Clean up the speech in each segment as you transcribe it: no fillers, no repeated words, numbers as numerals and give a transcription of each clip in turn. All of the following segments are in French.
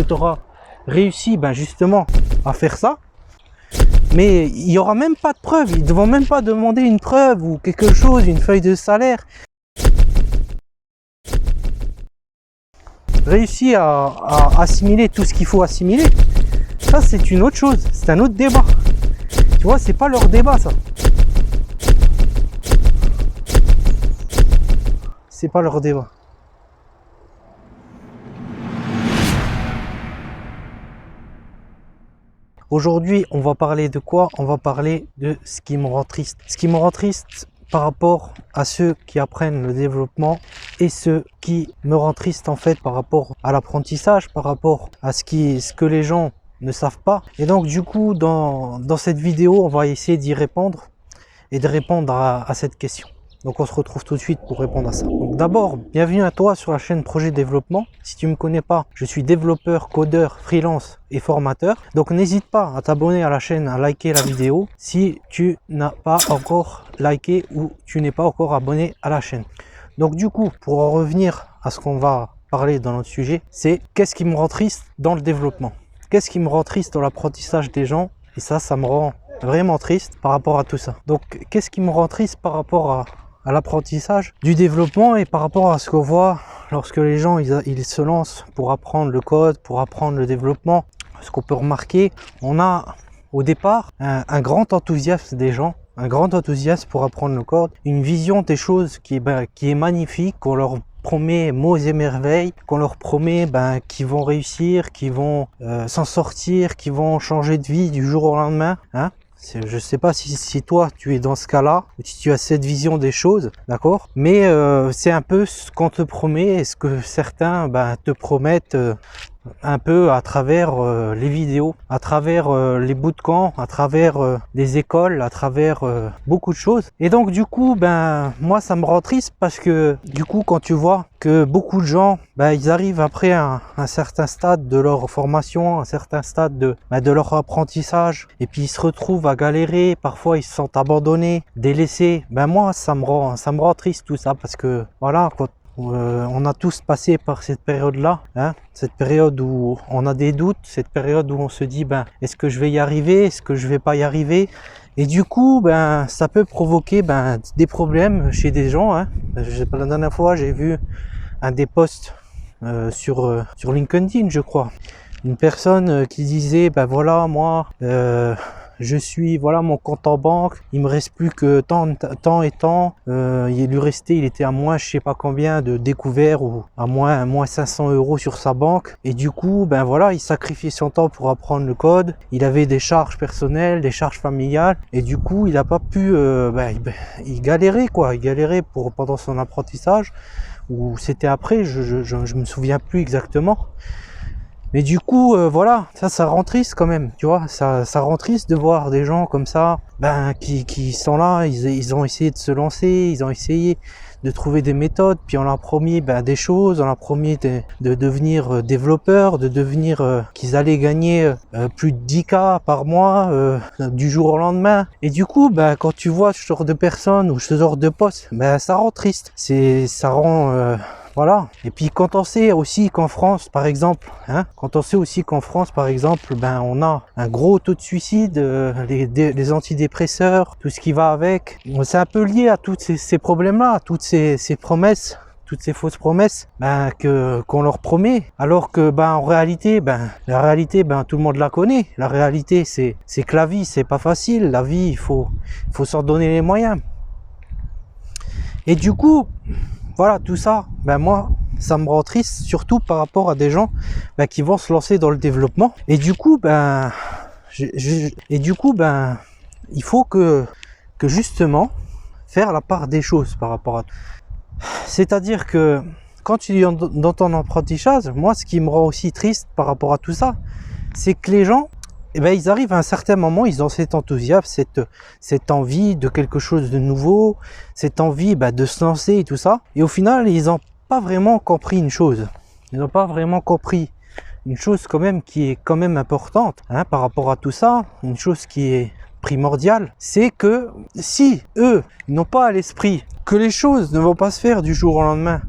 que tu auras réussi justement à faire ça, mais il n'y aura même pas de preuve, ils ne vont même pas demander une preuve ou quelque chose, une feuille de salaire. Réussi à assimiler tout ce qu'il faut assimiler, ça c'est une autre chose, c'est un autre débat. Tu vois, c'est pas leur débat ça. C'est pas leur débat. Aujourd'hui, on va parler de quoi? On va parler de ce qui me rend triste. Ce qui me rend triste par rapport à ceux qui apprennent le développement et ce qui me rend triste en fait par rapport à l'apprentissage, par rapport à ce que les gens ne savent pas. Et donc du coup, dans cette vidéo, on va essayer d'y répondre et de répondre à cette question. Donc on se retrouve tout de suite pour répondre à ça. Donc d'abord, bienvenue à toi sur la chaîne Projet Développement. Si tu ne me connais pas, je suis développeur, codeur, freelance et formateur. Donc n'hésite pas à t'abonner à la chaîne, à liker la vidéo si tu n'as pas encore liké ou tu n'es pas encore abonné à la chaîne. Donc du coup, pour en revenir à ce qu'on va parler dans notre sujet, c'est qu'est-ce qui me rend triste dans le développement? Qu'est-ce qui me rend triste dans l'apprentissage des gens? Et ça me rend vraiment triste par rapport à tout ça. Donc qu'est-ce qui me rend triste par rapport à l'apprentissage du développement et par rapport à ce qu'on voit lorsque les gens ils se lancent pour apprendre le code, pour apprendre le développement? Ce qu'on peut remarquer, on a au départ un grand enthousiasme des gens, un grand enthousiasme pour apprendre le code, une vision des choses qui est magnifique, qu'on leur promet mots et merveilles, qu'on leur promet qu'ils vont réussir, qu'ils vont s'en sortir, qu'ils vont changer de vie du jour au lendemain, hein. Je sais pas si toi tu es dans ce cas-là, ou si tu as cette vision des choses, d'accord? Mais c'est un peu ce qu'on te promet et ce que certains te promettent un peu à travers les vidéos, à travers les bootcamps, à travers les écoles, à travers beaucoup de choses. Et donc du coup, moi ça me rend triste parce que du coup quand tu vois que beaucoup de gens, ils arrivent après un certain stade de leur formation, un certain stade de leur apprentissage, et puis ils se retrouvent à galérer, parfois ils se sentent abandonnés, délaissés. Moi ça me rend triste tout ça, parce que voilà, quand on a tous passé par cette période-là, hein, cette période où on a des doutes, cette période où on se dit est-ce que je vais y arriver, est-ce que je vais pas y arriver? Et du coup, ça peut provoquer des problèmes chez des gens, hein. La dernière fois, j'ai vu un des posts sur LinkedIn, je crois, une personne qui disait voilà, moi je suis, voilà mon compte en banque, il me reste plus que tant et tant, il lui restait, il était à moins je sais pas combien de découvert, ou à moins 500 € sur sa banque, et du coup voilà, il sacrifiait son temps pour apprendre le code, il avait des charges personnelles, des charges familiales, et du coup il a pas pu, il galérait quoi, il galérait pendant son apprentissage, ou c'était après, je me souviens plus exactement. Mais du coup, voilà, ça rend triste quand même, tu vois, ça rend triste de voir des gens comme ça, qui sont là, ils ont essayé de se lancer, ils ont essayé de trouver des méthodes, puis on leur a promis des choses, on leur a promis de devenir développeurs, de devenir, qu'ils allaient gagner plus de 10K par mois du jour au lendemain. Et du coup, quand tu vois ce genre de personnes ou ce genre de postes, ça rend triste, ça rend... Voilà. Et puis quand on sait aussi qu'en France, par exemple, on a un gros taux de suicide, les antidépresseurs, tout ce qui va avec, c'est un peu lié à tous ces problèmes-là, à toutes ces promesses, toutes ces fausses promesses qu'on leur promet, alors que en réalité, la réalité, tout le monde la connaît. La réalité, c'est que la vie, c'est pas facile. La vie, il faut s'en donner les moyens. Et du coup, voilà, tout ça, moi, ça me rend triste, surtout par rapport à des gens qui vont se lancer dans le développement. Et du coup, il faut que justement faire la part des choses par rapport à tout. C'est-à-dire que quand tu es dans ton apprentissage, moi, ce qui me rend aussi triste par rapport à tout ça, c'est que les gens, ils arrivent à un certain moment, ils ont cet enthousiasme, cette envie de quelque chose de nouveau, cette envie de se lancer et tout ça. Et au final, ils n'ont pas vraiment compris une chose. Ils n'ont pas vraiment compris une chose quand même qui est quand même importante, hein, par rapport à tout ça. Une chose qui est primordiale, c'est que si eux n'ont pas à l'esprit que les choses ne vont pas se faire du jour au lendemain,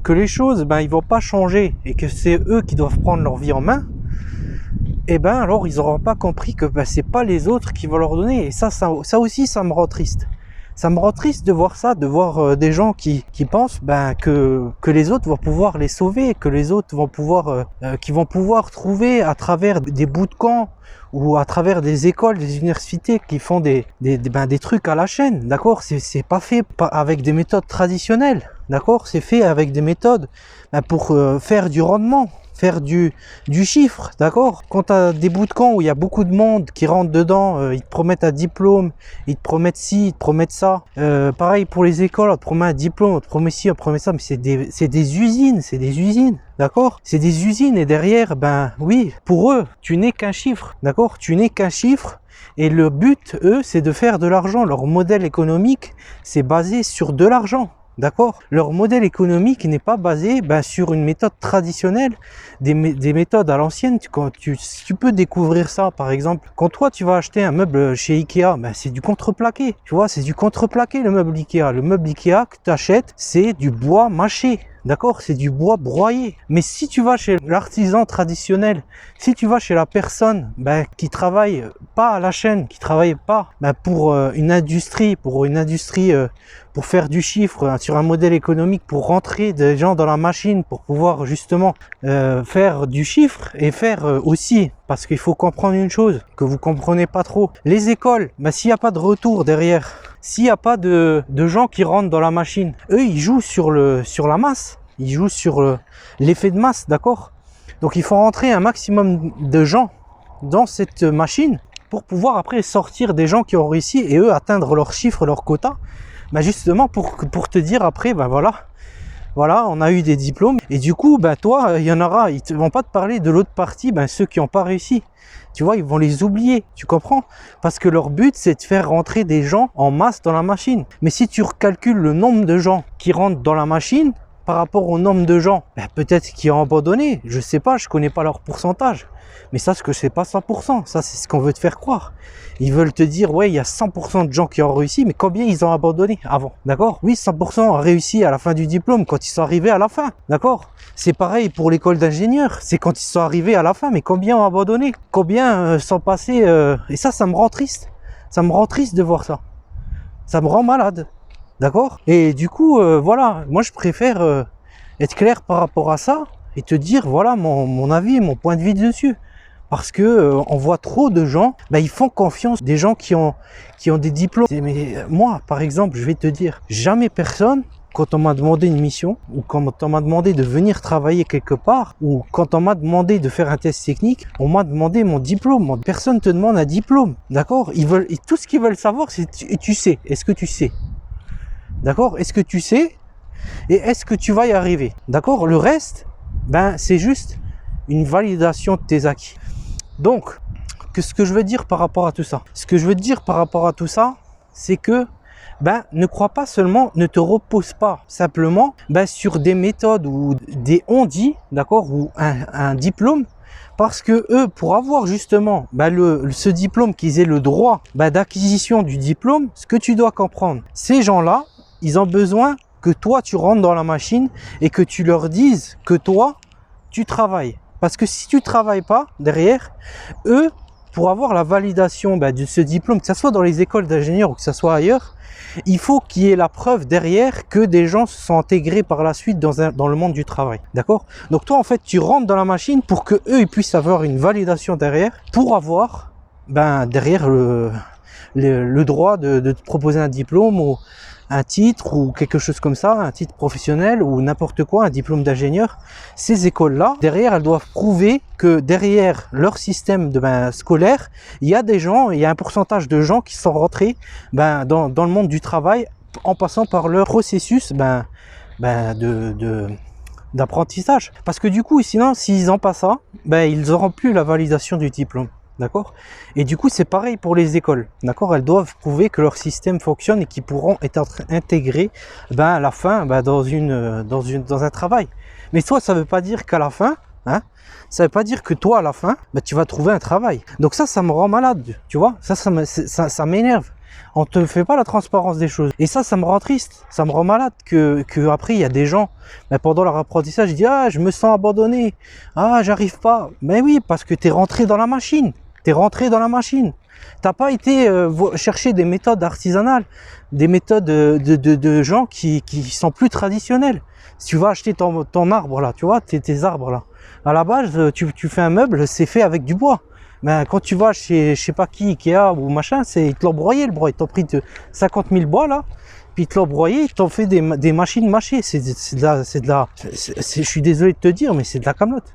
que les choses ils vont pas changer et que c'est eux qui doivent prendre leur vie en main, et ben alors ils n'auront pas compris que ben, c'est pas les autres qui vont leur donner. Et ça aussi, ça me rend triste. Ça me rend triste de voir ça, de voir des gens qui pensent ben, que les autres vont pouvoir les sauver, que les autres vont pouvoir, qui vont pouvoir trouver à travers des bootcamps ou à travers des écoles, des universités qui font des trucs à la chaîne, d'accord? C'est pas fait avec des méthodes traditionnelles, d'accord? C'est fait avec des méthodes ben, pour faire du rendement, faire du chiffre, d'accord? Quand tu as des bootcamps où il y a beaucoup de monde qui rentre dedans, ils te promettent un diplôme, ils te promettent ci, ils te promettent ça. Pareil pour les écoles, on te promet un diplôme, on te promet ci, on te promet ça, mais c'est des usines, d'accord? C'est des usines et derrière, ben oui, pour eux, tu n'es qu'un chiffre, d'accord? Tu n'es qu'un chiffre. Et le but, eux, c'est de faire de l'argent. Leur modèle économique, c'est basé sur de l'argent. D'accord? Leur modèle économique n'est pas basé sur une méthode traditionnelle, des méthodes à l'ancienne. Tu peux découvrir ça, par exemple, quand toi tu vas acheter un meuble chez Ikea, c'est du contreplaqué. Tu vois, c'est du contreplaqué le meuble Ikea. Le meuble Ikea que tu achètes, c'est du bois mâché. D'accord? C'est du bois broyé. Mais si tu vas chez l'artisan traditionnel, si tu vas chez la personne qui travaille pas à la chaîne, qui travaille pas pour une industrie, pour faire du chiffre sur un modèle économique, pour rentrer des gens dans la machine, pour pouvoir justement faire du chiffre et faire aussi, parce qu'il faut comprendre une chose que vous comprenez pas trop. Les écoles, s'il n'y a pas de retour derrière, s'il n'y a pas de gens qui rentrent dans la machine, eux ils jouent sur la masse, ils jouent sur l'effet de masse, d'accord? Donc il faut rentrer un maximum de gens dans cette machine pour pouvoir après sortir des gens qui ont réussi et eux atteindre leurs chiffres, leur quota, justement pour te dire après, voilà, on a eu des diplômes et du coup, toi, il y en aura, ils ne vont pas te parler de l'autre partie, ceux qui n'ont pas réussi. Tu vois, ils vont les oublier, tu comprends? Parce que leur but, c'est de faire rentrer des gens en masse dans la machine. Mais si tu recalcules le nombre de gens qui rentrent dans la machine par rapport au nombre de gens, peut-être qui ont abandonné, je sais pas, je connais pas leur pourcentage. Mais sache que c'est pas 100%, ça c'est ce qu'on veut te faire croire. Ils veulent te dire, ouais, il y a 100% de gens qui ont réussi, mais combien ils ont abandonné avant, d'accord? Oui, 100% ont réussi à la fin du diplôme, quand ils sont arrivés à la fin, d'accord? C'est pareil pour l'école d'ingénieur, c'est quand ils sont arrivés à la fin, mais combien ont abandonné? Combien sont passés et ça me rend triste. Ça me rend triste de voir ça. Ça me rend malade, d'accord? Et du coup, voilà, moi je préfère être clair par rapport à ça et te dire, voilà mon avis, mon point de vue dessus. Parce que on voit trop de gens, ils font confiance des gens qui ont des diplômes. Mais moi, par exemple, je vais te dire, jamais personne, quand on m'a demandé une mission, ou quand on m'a demandé de venir travailler quelque part, ou quand on m'a demandé de faire un test technique, on m'a demandé mon diplôme. Personne te demande un diplôme, d'accord? Tout ce qu'ils veulent savoir, c'est tu sais. Est-ce que tu sais? D'accord? Est-ce que tu sais? Et est-ce que tu vas y arriver? D'accord? Le reste, c'est juste une validation de tes acquis. Donc, ce que je veux dire par rapport à tout ça? Ce que je veux dire par rapport à tout ça, c'est que ne crois pas seulement, ne te repose pas simplement sur des méthodes ou des on-dit, d'accord, ou un diplôme, parce que eux, pour avoir justement ce diplôme, qu'ils aient le droit d'acquisition du diplôme, ce que tu dois comprendre, ces gens-là, ils ont besoin que toi tu rentres dans la machine et que tu leur dises que toi tu travailles. Parce que si tu travailles pas derrière, eux, pour avoir la validation de ce diplôme, que ce soit dans les écoles d'ingénieurs ou que ce soit ailleurs, il faut qu'il y ait la preuve derrière que des gens se sont intégrés par la suite dans le monde du travail. D'accord? Donc toi, en fait, tu rentres dans la machine pour que eux ils puissent avoir une validation derrière, pour avoir derrière le droit de te proposer un diplôme ou un titre ou quelque chose comme ça, un titre professionnel ou n'importe quoi, un diplôme d'ingénieur. Ces écoles-là, derrière, elles doivent prouver que derrière leur système scolaire, il y a des gens, il y a un pourcentage de gens qui sont rentrés dans le monde du travail en passant par leur processus d'apprentissage. Parce que du coup, sinon, s'ils n'ont pas ça, ils n'auront plus la validation du diplôme. D'accord? Et du coup, c'est pareil pour les écoles. D'accord? Elles doivent prouver que leur système fonctionne et qu'ils pourront être intégrés à la fin dans un travail. Mais toi, ça veut pas dire qu'à la fin, ça veut pas dire que toi, à la fin, tu vas trouver un travail. Donc ça me rend malade, tu vois? Ça m'énerve. On te fait pas la transparence des choses. Et ça me rend triste, ça me rend malade que après il y a des gens, ben, pendant leur apprentissage, ils disent ah je me sens abandonné, ah j'arrive pas. Mais oui, parce que t'es rentré dans la machine, t'es rentré dans la machine. T'as pas été chercher des méthodes artisanales, des méthodes de gens qui sont plus traditionnelles. Si tu vas acheter ton arbre là, tu vois, tes arbres là, à la base, tu fais un meuble, c'est fait avec du bois. Mais quand tu vas chez je sais pas qui, Ikea ou machin, ils te l'ont broyé le bois. Ils t'ont pris 50 000 bois là, puis ils te l'ont broyé, ils t'ont fait des machines mâchées. Je suis désolé de te dire, mais c'est de la camelote.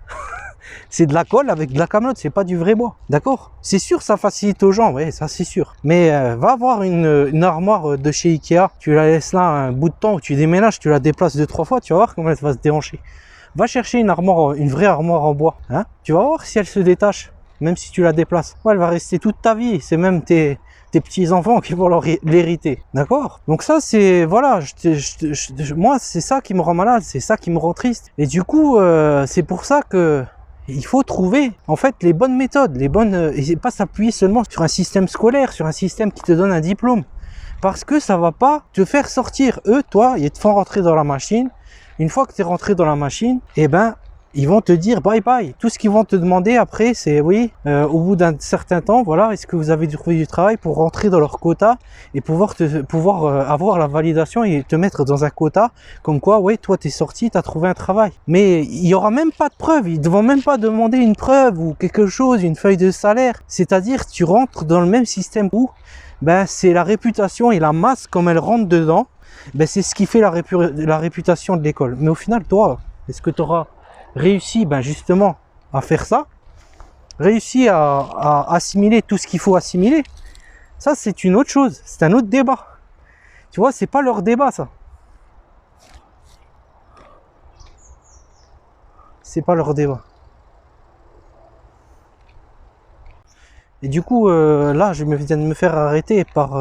C'est de la colle avec de la camelote, c'est pas du vrai bois, d'accord? C'est sûr, ça facilite aux gens, ouais, ça c'est sûr. Mais va voir une armoire de chez Ikea, tu la laisses là un bout de temps, tu déménages, tu la déplaces 2-3 fois, tu vas voir comment elle va se déhancher. Va chercher une armoire, une vraie armoire en bois, hein? Tu vas voir si elle se détache, même si tu la déplaces. Ouais, elle va rester toute ta vie, c'est même tes petits-enfants qui vont l'hériter, d'accord? Donc ça, c'est, voilà, moi, c'est ça qui me rend malade, c'est ça qui me rend triste. Et du coup, c'est pour ça que il faut trouver en fait les bonnes méthodes, et pas s'appuyer seulement sur un système scolaire, sur un système qui te donne un diplôme, parce que ça va pas te faire sortir. Toi, ils te font rentrer dans la machine. Une fois que tu es rentré dans la machine, eh ben ils vont te dire bye bye. Tout ce qu'ils vont te demander après, c'est oui, au bout d'un certain temps, voilà, est-ce que vous avez trouvé du travail pour rentrer dans leur quota et pouvoir avoir la validation et te mettre dans un quota comme quoi, oui, toi t'es sorti, t'as trouvé un travail. Mais il y aura même pas de preuve, ils ne vont même pas demander une preuve ou quelque chose, une feuille de salaire. C'est-à-dire, tu rentres dans le même système où, ben, c'est la réputation et la masse comme elle rentre dedans, ben, c'est ce qui fait la réputation de l'école. Mais au final, toi, est-ce que tu auras réussi ben justement à faire ça, réussi à assimiler tout ce qu'il faut assimiler? Ça c'est une autre chose, c'est un autre débat. Tu vois, c'est pas leur débat ça. C'est pas leur débat. Et du coup là je viens de me faire arrêter par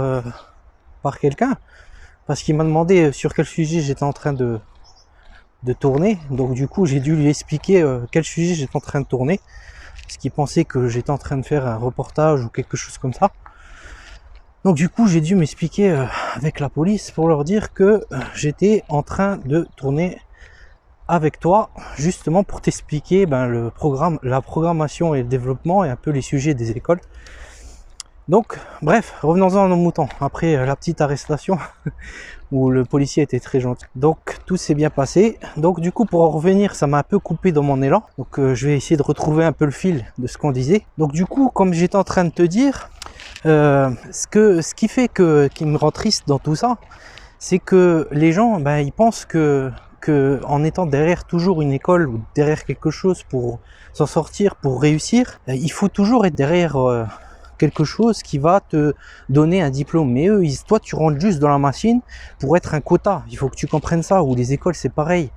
quelqu'un parce qu'il m'a demandé sur quel sujet j'étais en train de tourner. Donc du coup j'ai dû lui expliquer quel sujet j'étais en train de tourner, parce qu'il pensait que j'étais en train de faire un reportage ou quelque chose comme ça. Donc du coup j'ai dû m'expliquer avec la police pour leur dire que j'étais en train de tourner avec toi, justement pour t'expliquer ben, le programme, la programmation et le développement et un peu les sujets des écoles. Donc bref, revenons-en à nos moutons, après la petite arrestation où le policier était très gentil. Donc tout s'est bien passé. Donc du coup pour en revenir, ça m'a un peu coupé dans mon élan. Donc je vais essayer de retrouver un peu le fil de ce qu'on disait. Donc du coup, comme j'étais en train de te dire, ce qui fait qui me rend triste dans tout ça, c'est que les gens, ben, ils pensent que en étant derrière toujours une école ou derrière quelque chose pour s'en sortir, pour réussir, il faut toujours être derrière quelque chose qui va te donner un diplôme. Mais eux, toi tu rentres juste dans la machine pour être un quota. Il faut que tu comprennes ça. Ou les écoles c'est pareil.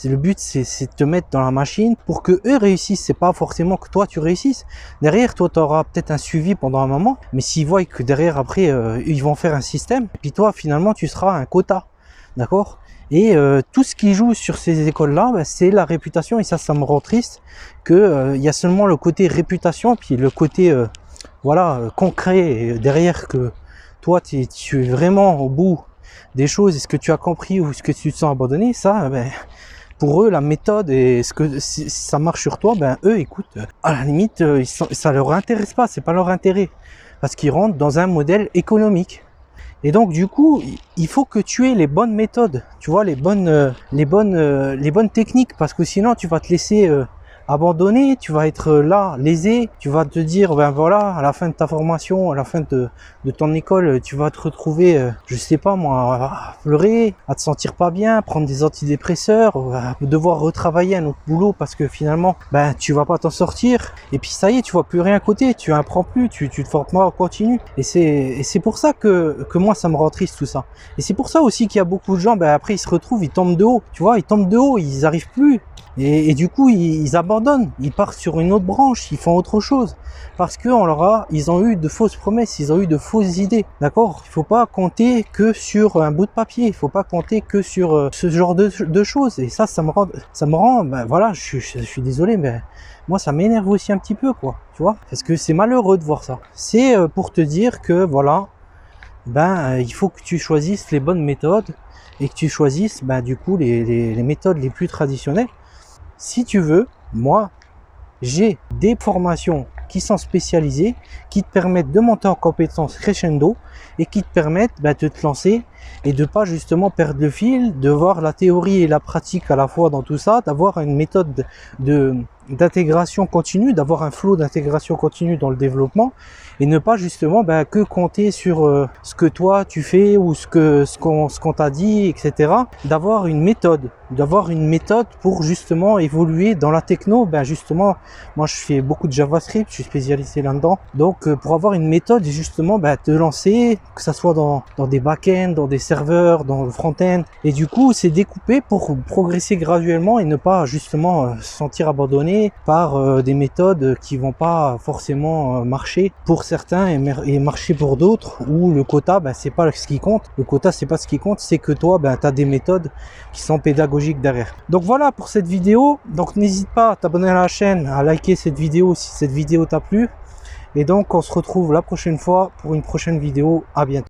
Le but c'est de te mettre dans la machine pour que eux réussissent. C'est pas forcément que toi tu réussisses. Derrière toi tu auras peut-être un suivi pendant un moment, mais s'ils voient que derrière après ils vont faire un système, et puis toi finalement tu seras un quota, d'accord? Et tout ce qui joue sur ces écoles-là, ben, c'est la réputation. Et ça me rend triste que il y a seulement le côté réputation, puis le côté voilà, concret derrière, que toi tu es vraiment au bout des choses, est-ce que tu as compris ou est-ce que tu te sens abandonné. Ça, ben, pour eux la méthode et si ça marche sur toi, ben eux écoute, à la limite ça leur intéresse pas, c'est pas leur intérêt, parce qu'ils rentrent dans un modèle économique. Et donc du coup il faut que tu aies les bonnes méthodes, tu vois, les bonnes techniques, parce que sinon tu vas te laisser abandonné, tu vas être là, lésé, tu vas te dire, ben voilà, à la fin de ta formation, à la fin de ton école, tu vas te retrouver, je sais pas moi, à pleurer, à te sentir pas bien, prendre des antidépresseurs, à devoir retravailler un autre boulot parce que finalement, ben tu vas pas t'en sortir, et puis ça y est, tu vois plus rien à côté, tu apprends plus, tu te formes pas en continu, et c'est pour ça que moi ça me rend triste tout ça. Et c'est pour ça aussi qu'il y a beaucoup de gens, ben après ils se retrouvent, ils tombent de haut, tu vois, ils tombent de haut, ils arrivent plus. Et du coup, ils abandonnent, ils partent sur une autre branche, ils font autre chose. Parce que ils ont eu de fausses promesses, ils ont eu de fausses idées. D'accord? Il faut pas compter que sur un bout de papier, il faut pas compter que sur ce genre de choses. Et ça me rend, ben voilà, je suis désolé, mais moi ça m'énerve aussi un petit peu, quoi. Tu vois? Parce que c'est malheureux de voir ça. C'est pour te dire que voilà, il faut que tu choisisses les bonnes méthodes et que tu choisisses du coup les méthodes les plus traditionnelles. Si tu veux, moi, j'ai des formations qui sont spécialisées, qui te permettent de monter en compétences crescendo et qui te permettent de te lancer et de pas justement perdre le fil, de voir la théorie et la pratique à la fois dans tout ça, d'avoir une méthode d'intégration continue, d'avoir un flow d'intégration continue dans le développement et ne pas justement que compter sur ce que toi tu fais ou ce qu'on t'a dit, etc. D'avoir une méthode pour justement évoluer dans la techno. Justement, moi je fais beaucoup de JavaScript, je suis spécialisé là-dedans, donc pour avoir une méthode et justement te lancer, que ça soit dans des back-end, dans des serveurs, dans le front-end, et du coup c'est découpé pour progresser graduellement et ne pas justement se sentir abandonné par des méthodes qui vont pas forcément marcher pour certains et marcher pour d'autres, où le quota c'est pas ce qui compte. Le quota c'est pas ce qui compte, c'est que toi tu as des méthodes qui sont pédagogiques derrière. Donc voilà pour cette vidéo. Donc n'hésite pas à t'abonner à la chaîne, à liker cette vidéo si cette vidéo t'a plu, et donc on se retrouve la prochaine fois pour une prochaine vidéo. À bientôt.